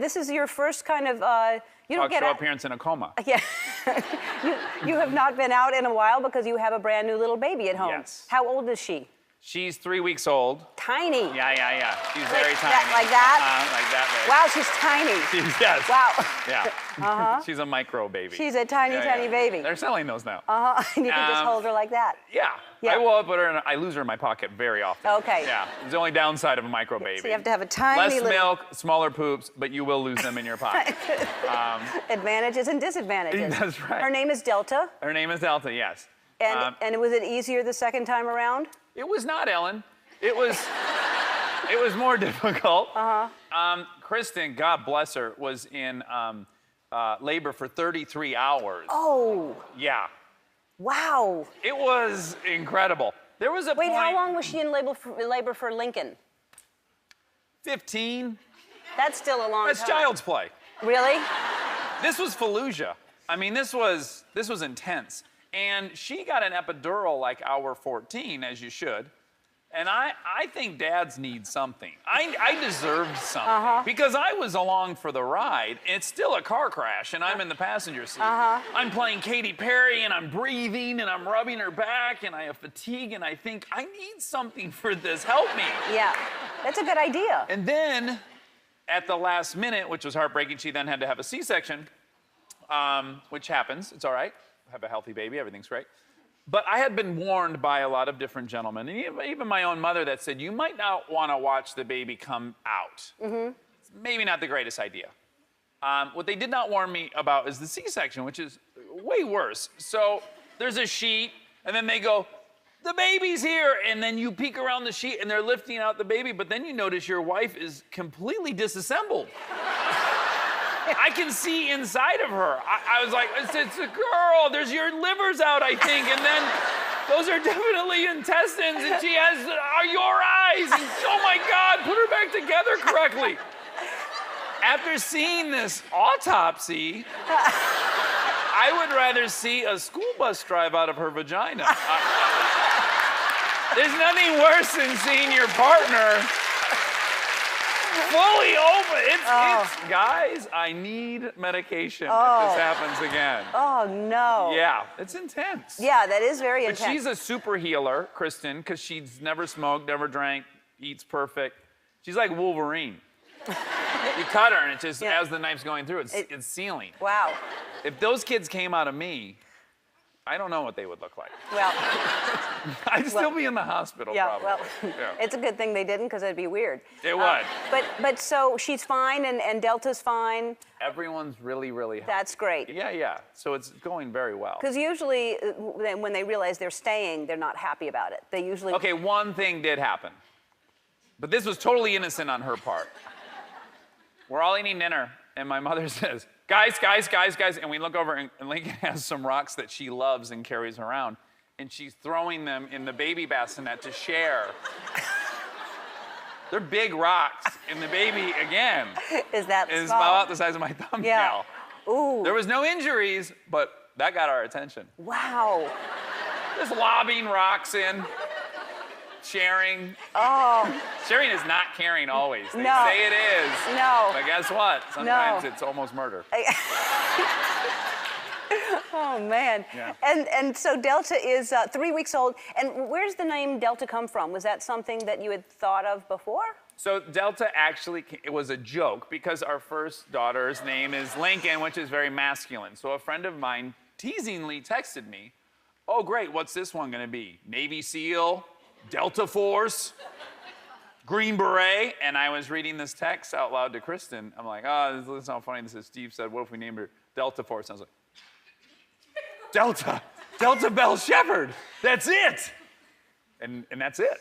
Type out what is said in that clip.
this is your first kind of, you don't Talk get show out. appearance in a coma. Yeah. you have not been out in a while because you have a brand new little baby at home. Yes. How old is she? She's 3 weeks old. Tiny. Yeah. She's very tiny. Like that? Like that big. Wow, she's tiny. Yes. Wow. Yeah. She's a micro baby. She's a tiny baby. They're selling those now. And you can just hold her like that. Yeah. Yeah. I will put her in. I lose her in my pocket very often. Okay. Yeah. It's the only downside of a micro baby. So you have to have a tiny Less little... milk, smaller poops, but you will lose them in your pocket. Advantages and disadvantages. That's right. Her name is Delta. Her name is Delta, yes. And was it easier the second time around? It was not, Ellen. It was more difficult. Kristen, God bless her, was in labor for 33 hours. Oh. Yeah. Wow. It was incredible. There was a Wait, point... how long was she in labor for Lincoln? 15. That's still a long That's time. child's play. Really? This was Fallujah. I mean, this was intense. And she got an epidural like hour 14, as you should. And I think dads need something. I deserved something. Because I was along for the ride. It's still a car crash, and I'm in the passenger seat. I'm playing Katy Perry, and I'm breathing, and I'm rubbing her back, and I have fatigue, and I think, I need something for this. Help me. Yeah. That's a good idea. And then, at the last minute, which was heartbreaking, she then had to have a C-section, which happens. It's all right. Have a healthy baby. Everything's great. But I had been warned by a lot of different gentlemen, and even my own mother, that said, you might not want to watch the baby come out. It's maybe not the greatest idea. What they did not warn me about is the C-section, which is way worse. So there's a sheet, and then they go, the baby's here, and then you peek around the sheet, and they're lifting out the baby, but then you notice your wife is completely disassembled. I can see inside of her. I was like, it's a girl. There's your liver's out, I think. And then those are definitely intestines. And she has your eyes. And oh my God, put her back together correctly. After seeing this autopsy, I would rather see a school bus drive out of her vagina. There's nothing worse than seeing your partner fully open. It's guys, I need medication if this happens again. Oh, no. Yeah, it's intense. Yeah, that is very But intense. she's a super healer, Kristen, because she's never smoked, never drank, eats perfect. She's like Wolverine. You cut her, and it's just, as the knife's going through, it's sealing. Wow. If those kids came out of me, I don't know what they would look like. Well, I'd still be in the hospital, probably. Well, Yeah. it's a good thing they didn't, because it'd be weird. It would. But so she's fine, and Delta's fine. Everyone's really, really happy. That's great. Yeah. So it's going very well. Because usually, when they realize they're staying, they're not happy about it. They usually... Okay, one thing did happen. But this was totally innocent on her part. We're all eating dinner, and my mother says, guys, and we look over, and Lincoln has some rocks that she loves and carries around, and she's throwing them in the baby bassinet to share. They're big rocks, and the baby, again, is that is small? about the size of my thumbnail. Yeah. Ooh. There was no injuries, but that got our attention. Wow. Just lobbing rocks in. Sharing. Oh. Sharing is not caring always. They No. say it is. No. But guess what? Sometimes No. it's almost murder. Oh, man. Yeah. And so Delta is 3 weeks old. And where's the name Delta come from? Was that something that you had thought of before? So Delta actually, it was a joke because our first daughter's name is Lincoln, which is very masculine. So a friend of mine teasingly texted me, oh, great, what's this one gonna be? Navy SEAL? Delta Force, Green Beret, and I was reading this text out loud to Kristen. I'm like, oh, this is not funny. This is Steve said, what if we named her Delta Force? And I was like, Delta Bell Shepard. That's it. And that's it.